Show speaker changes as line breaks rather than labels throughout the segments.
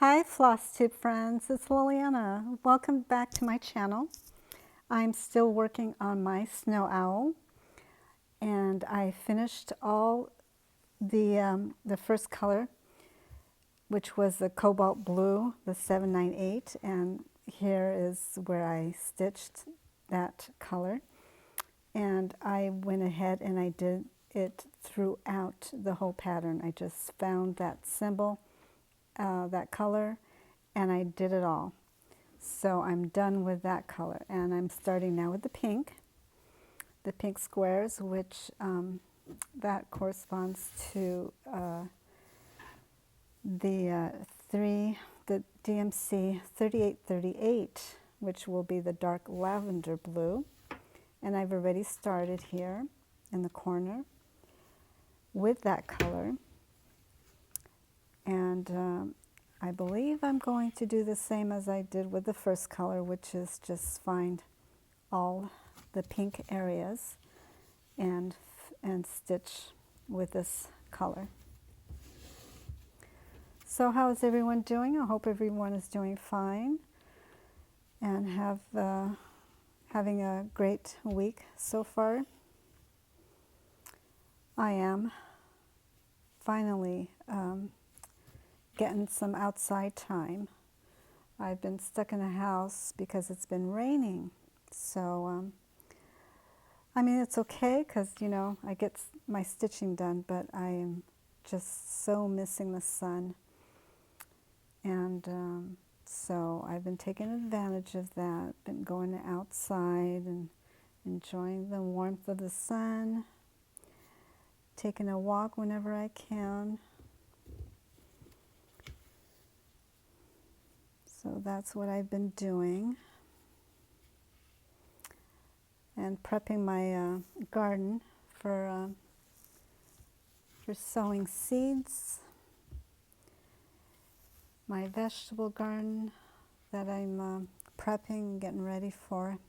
Hi Flosstube friends, it's Liliana. Welcome back to my channel. I'm still working on my snow owl, and I finished all the first color, which was the cobalt blue, the 798, and here is where I stitched that color. And I went ahead and I did it throughout the whole pattern. I just found that symbol, that color, and I did it all. So I'm done with that color, and I'm starting now with the pink squares, which that corresponds to the DMC 3838, which will be the dark lavender blue. And I've already started here in the corner with that color. And I believe I'm going to do the same as I did with the first color, which is just find all the pink areas and stitch with this color. So how is everyone doing? I hope everyone is doing fine and having a great week so far. I am finally getting some outside time. I've been stuck in a house because it's been raining. So, I mean, it's okay because, you know, I get my stitching done, but I am just so missing the sun. And so I've been taking advantage of that, been going outside and enjoying the warmth of the sun, taking a walk whenever I can. So that's what I've been doing. And prepping my garden for sowing seeds. My vegetable garden that I'm prepping, getting ready for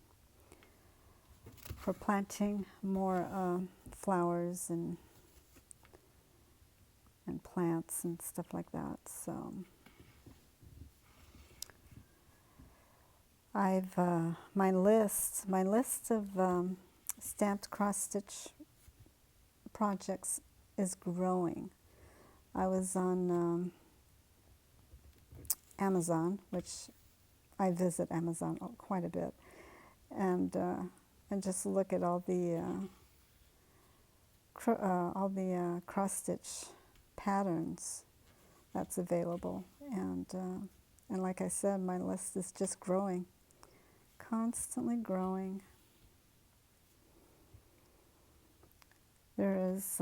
planting more flowers and plants and stuff like that. So I've my list of stamped cross stitch projects is growing. I was on Amazon, which I visit Amazon quite a bit, and just look at all the cross stitch patterns that's available, and like I said, my list is just growing, constantly growing. There is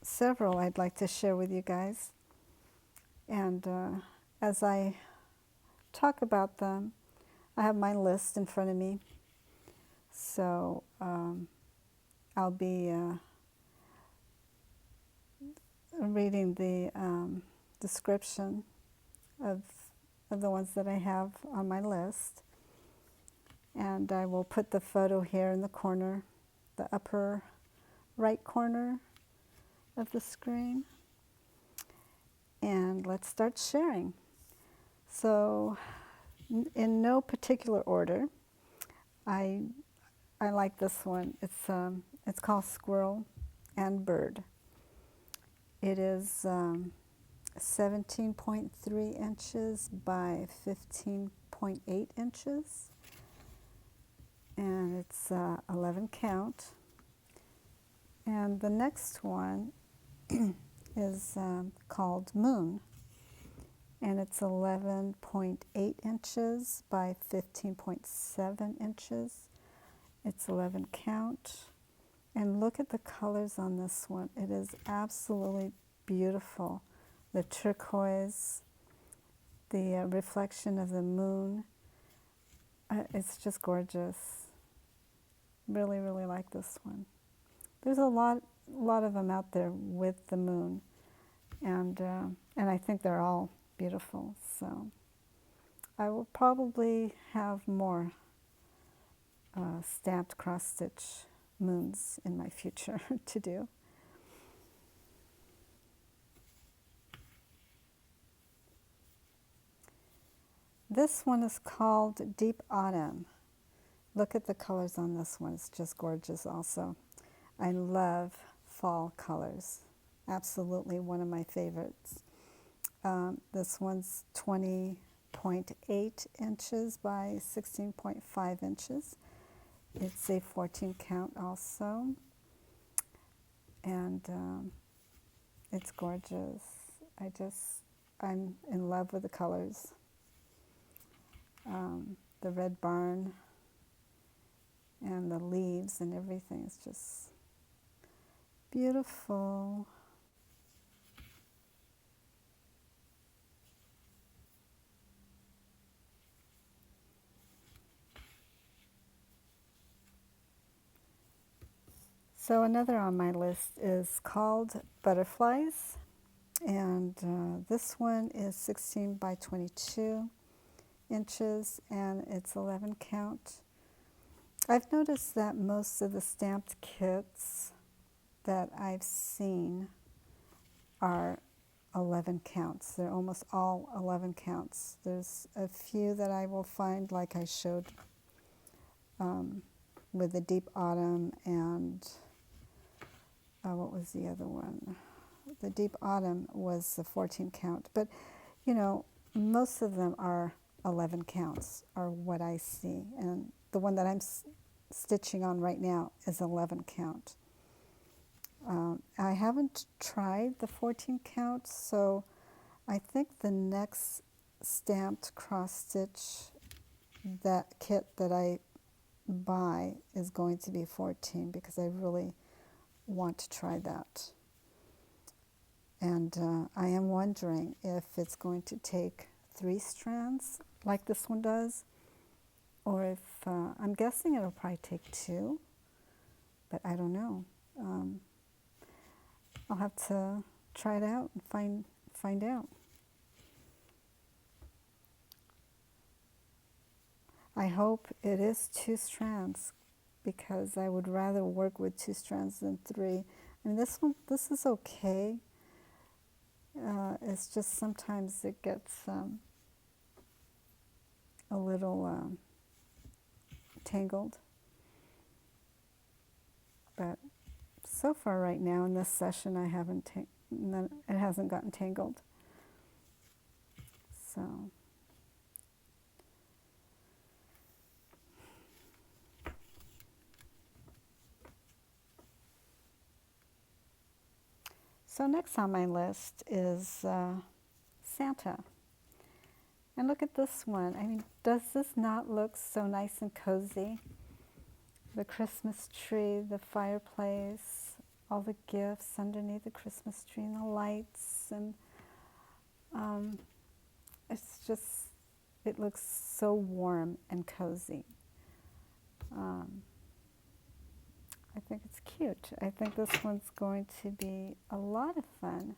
several I'd like to share with you guys, and as I talk about them, I have my list in front of me, so I'll be reading the description of the ones that I have on my list, and I will put the photo here in the corner, the upper right corner of the screen, and let's start sharing. So in no particular order, I like this one. It's called Squirrel and Bird. It is 17.3 inches by 15.8 inches, and it's 11 count. And the next one is called Moon, and it's 11.8 inches by 15.7 inches. It's 11 count. And look at the colors on this one. It is absolutely beautiful. The turquoise, the reflection of the moon. It's just gorgeous. Really, really like this one. There's a lot of them out there with the moon, and I think they're all beautiful. So I will probably have more stamped cross stitch moons in my future to do. this one is called Deep Autumn. Look at the colors on this one. It's just gorgeous also. I love fall colors. Absolutely one of my favorites. This one's 20.8 inches by 16.5 inches. It's a 14 count also. And it's gorgeous. I'm in love with the colors. The red barn and the leaves and everything is just beautiful. So another on my list is called Butterflies, and this one is 16 by 22 inches and it's 11 count. I've noticed that most of the stamped kits that I've seen are 11 counts. They're almost all 11 counts. There's a few that I will find, like I showed with the Deep Autumn and what was the other one? The Deep Autumn was the 14 count. But, you know, most of them are 11 counts, are what I see. And the one that I'm stitching on right now is 11 count. I haven't tried the 14 count, so I think the next stamped cross stitch, that kit that I buy, is going to be 14 because I really want to try that. And I am wondering if it's going to take 3 strands like this one does, or if I'm guessing it'll probably take 2, but I don't know. I'll have to try it out and find out. I hope it is 2 strands because I would rather work with 2 strands than 3. And this is okay. It's just sometimes it gets a little tangled. But so far right now in this session, it hasn't gotten tangled. So next on my list is Santa. And look at this one. I mean, does this not look so nice and cozy? The Christmas tree, the fireplace, all the gifts underneath the Christmas tree and the lights. And it looks so warm and cozy. I think it's cute. I think this one's going to be a lot of fun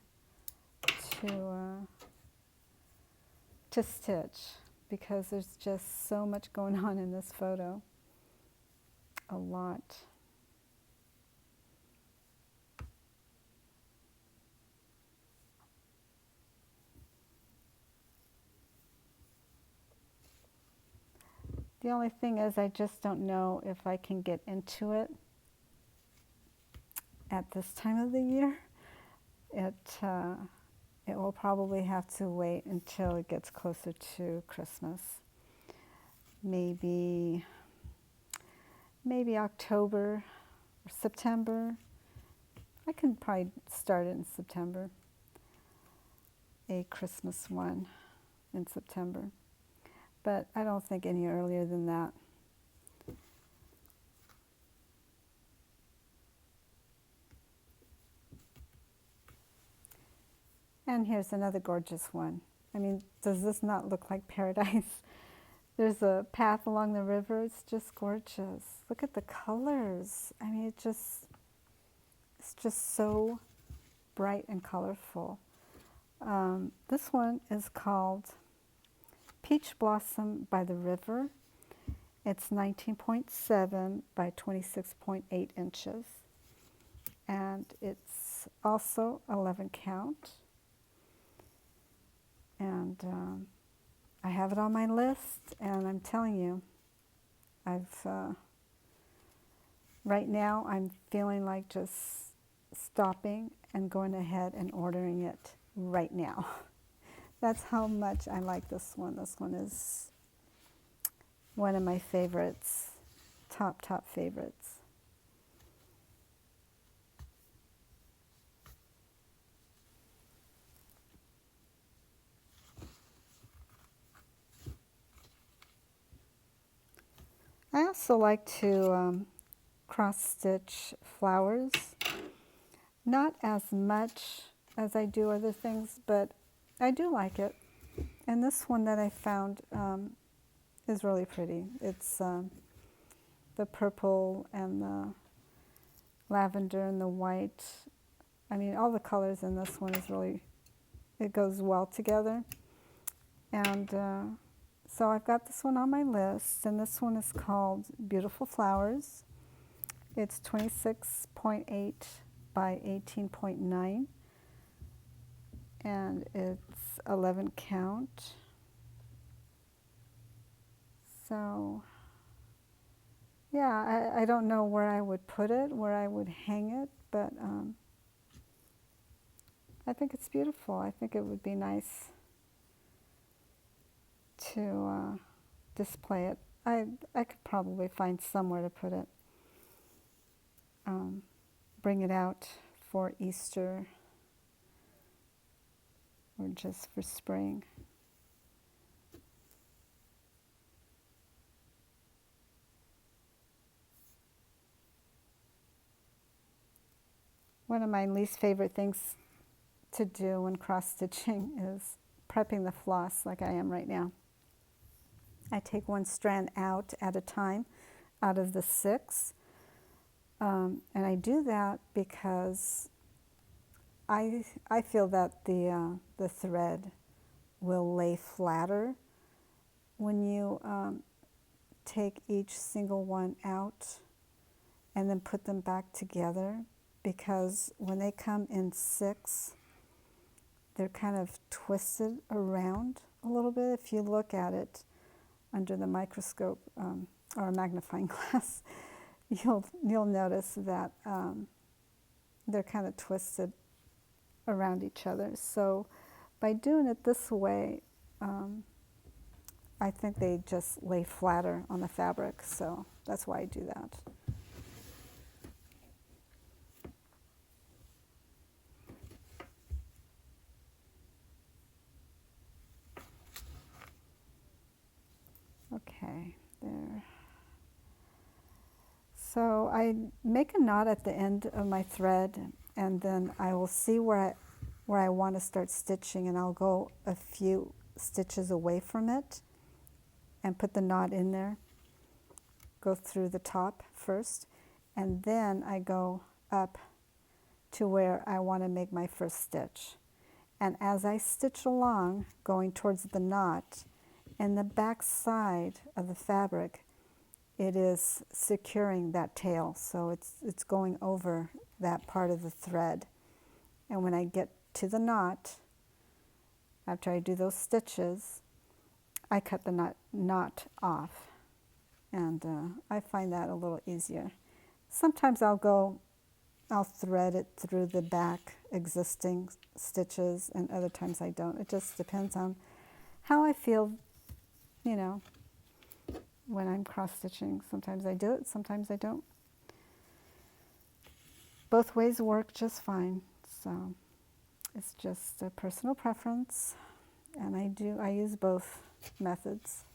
to stitch because there's just so much going on in this photo. A lot. The only thing is I just don't know if I can get into it at this time of the year. It will probably have to wait until it gets closer to Christmas. Maybe October or September. I can probably start it in September. A Christmas one in September. But I don't think any earlier than that. And here's another gorgeous one. I mean, does this not look like paradise? There's a path along the river. It's just gorgeous. Look at the colors. I mean, it's just so bright and colorful. This one is called Peach Blossom by the River. It's 19.7 by 26.8 inches. And it's also 11 count. And I have it on my list, and I'm telling you, right now I'm feeling like just stopping and going ahead and ordering it right now. That's how much I like this one. This one is one of my favorites, top favorites. I also like to cross stitch flowers. Not as much as I do other things, but I do like it. And this one that I found is really pretty. It's the purple and the lavender and the white. I mean, all the colors in this one is really, it goes well together. And so I've got this one on my list, and this one is called Beautiful Flowers. It's 26.8 by 18.9, and it's 11 count. So yeah, I don't know where I would put it, where I would hang it, but I think it's beautiful. I think it would be nice to display it. I could probably find somewhere to put it. Bring it out for Easter or just for spring. One of my least favorite things to do when cross-stitching is prepping the floss like I am right now. I take one strand out at a time out of the 6. And I do that because I feel that the thread will lay flatter when you take each single one out and then put them back together, because when they come in 6, they're kind of twisted around a little bit. If you look at it under the microscope or a magnifying glass, you'll notice that they're kind of twisted around each other. So by doing it this way, I think they just lay flatter on the fabric. So that's why I do that. Okay, there. So I make a knot at the end of my thread, and then I will see where I want to start stitching, and I'll go a few stitches away from it and put the knot in there. Go through the top first, and then I go up to where I want to make my first stitch. And as I stitch along, going towards the knot, and the back side of the fabric, it is securing that tail, so it's going over that part of the thread. And when I get to the knot, after I do those stitches, I cut the knot off, and I find that a little easier. Sometimes I'll thread it through the back existing stitches, and other times I don't. It just depends on how I feel, you know, when I'm cross-stitching. Sometimes I do it, sometimes I don't. Both ways work just fine, so it's just a personal preference, and I use both methods.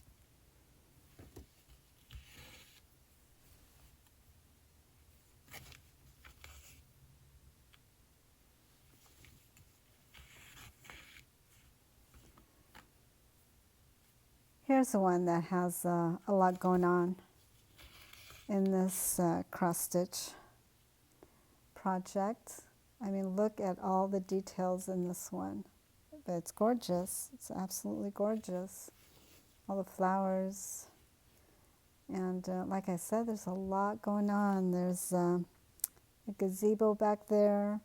Here's the one that has a lot going on in this cross-stitch project. I mean, look at all the details in this one. But it's gorgeous. It's absolutely gorgeous. All the flowers. And like I said, there's a lot going on. There's a gazebo back there.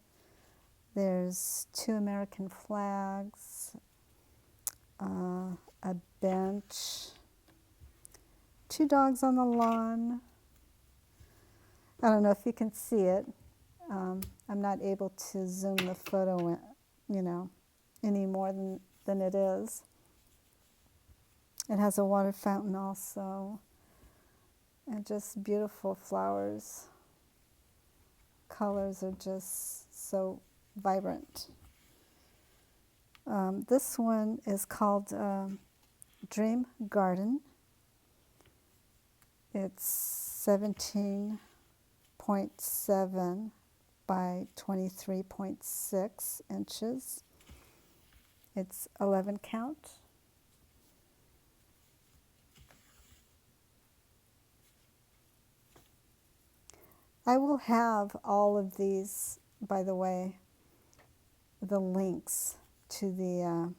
There's 2 American flags. a bench, 2 dogs on the lawn. I don't know if you can see it. I'm not able to zoom the photo in, you know, any more than it is. It has a water fountain also, and just beautiful flowers. Colors are just so vibrant. This one is called Dream Garden. It's 17.7 by 23.6 inches. It's 11 count. I will have all of these, by the way, the links to the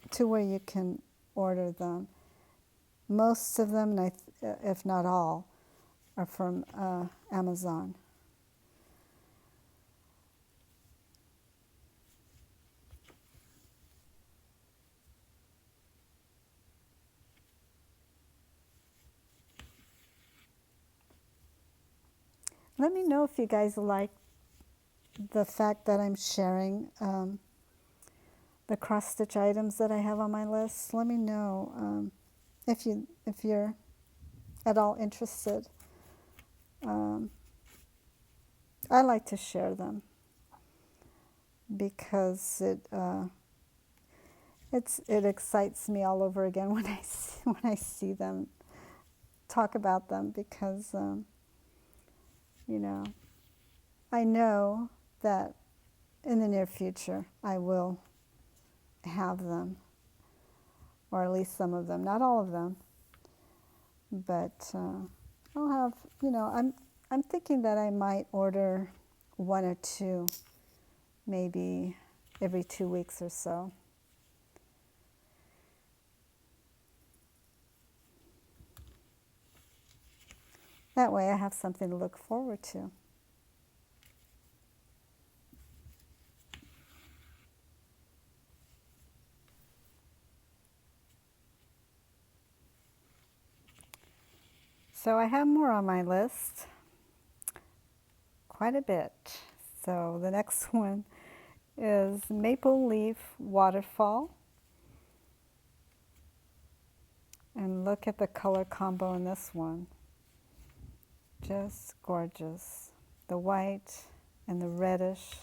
to where you can order them. Most of them, if not all, are from Amazon. Let me know if you guys like the fact that I'm sharing the cross-stitch items that I have on my list. Let me know if you're at all interested. I like to share them because it excites me all over again when I see them, talk about them, because you know, I know that in the near future I will have them, or at least some of them, not all of them, but I'll have, you know, I'm thinking that I might order 1 or 2, maybe every 2 weeks or so. That way I have something to look forward to. So I have more on my list, quite a bit. So the next one is Maple Leaf Waterfall. And look at the color combo in this one. Just gorgeous. The white and the reddish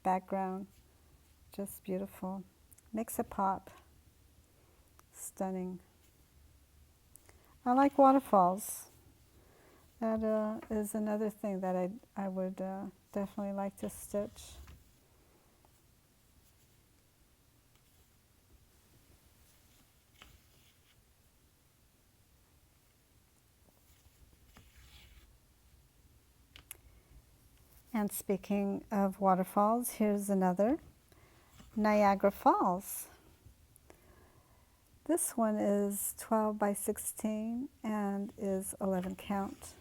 background, just beautiful. Makes it pop. Stunning. I like waterfalls. That is another thing that I would definitely like to stitch. And speaking of waterfalls, here's another, Niagara Falls. This one is 12 by 16 and is 11 count.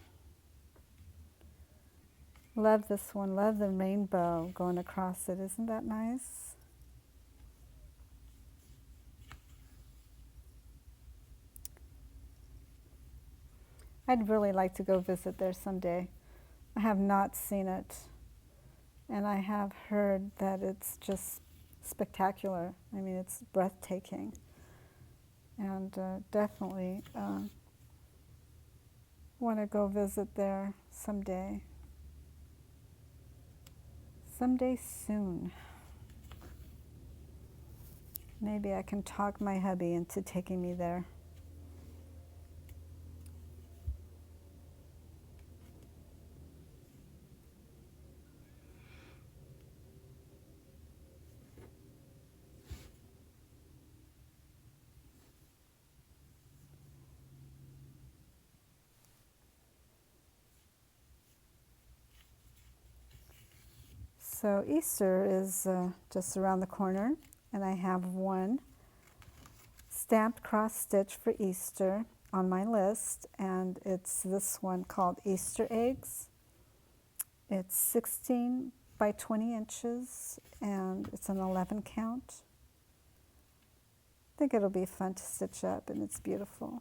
Love this one, love the rainbow going across it. Isn't that nice? I'd really like to go visit there someday. I have not seen it, and I have heard that it's just spectacular. I mean, it's breathtaking, and definitely want to go visit there someday. Someday soon. Maybe I can talk my hubby into taking me there. So Easter is just around the corner, and I have one stamped cross stitch for Easter on my list, and it's this one called Easter Eggs. It's 16 by 20 inches, and it's an 11 count. I think it'll be fun to stitch up, and it's beautiful.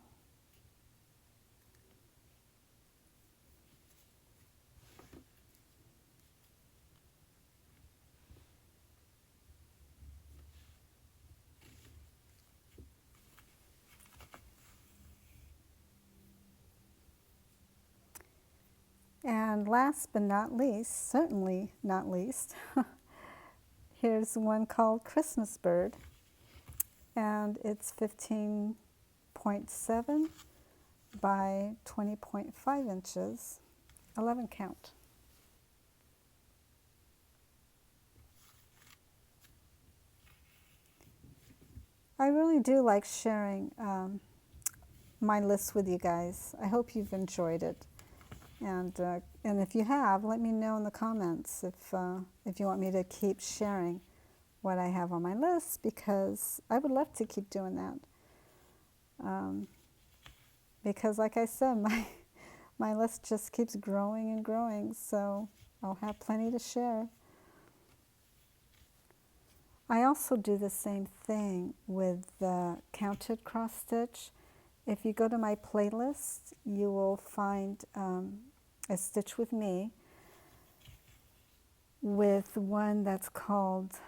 And last but not least, certainly not least, here's one called Christmas Bird, and it's 15.7 by 20.5 inches, 11 count. I really do like sharing my list with you guys. I hope you've enjoyed it. And if you have, let me know in the comments if you want me to keep sharing what I have on my list, because I would love to keep doing that. Because like I said, my list just keeps growing and growing, so I'll have plenty to share. I also do the same thing with the counted cross stitch. If you go to my playlist, you will find a stitch with me with one that's called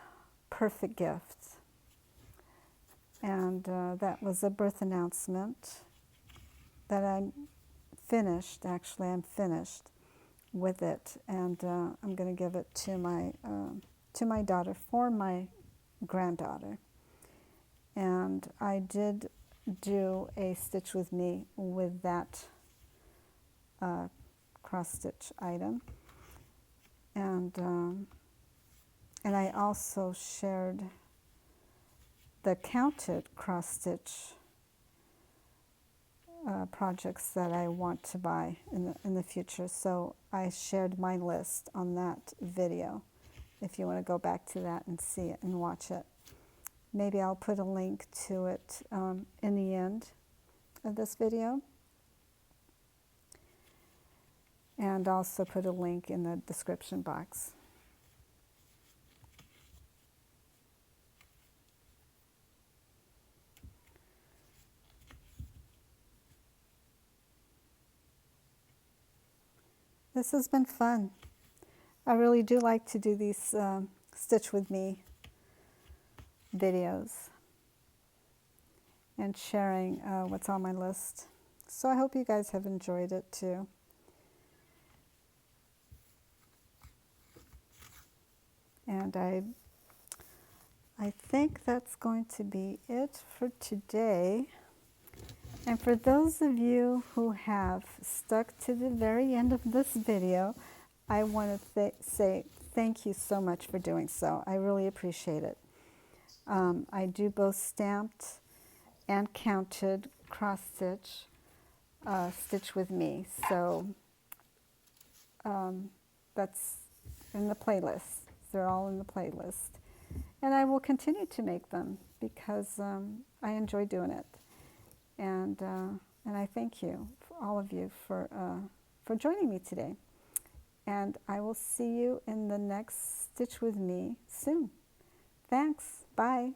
Perfect Gift. And that was a birth announcement that I'm finished. Actually, I'm finished with it, and I'm going to give it to my daughter for my granddaughter. And I did do a stitch with me with that cross stitch item, and I also shared the counted cross stitch projects that I want to buy in the future. So I shared my list on that video, if you want to go back to that and see it and watch it. Maybe I'll put a link to it in the end of this video, and also put a link in the description box. This has been fun. I really do like to do these Stitch With Me videos and sharing what's on my list. So I hope you guys have enjoyed it too. And I think that's going to be it for today. And for those of you who have stuck to the very end of this video, I want to say thank you so much for doing so. I really appreciate it. I do both stamped and counted cross stitch, Stitch With Me. So that's in the playlist. They're all in the playlist. And I will continue to make them because I enjoy doing it. And I thank you, all of you, for joining me today. And I will see you in the next Stitch With Me soon. Thanks. Bye.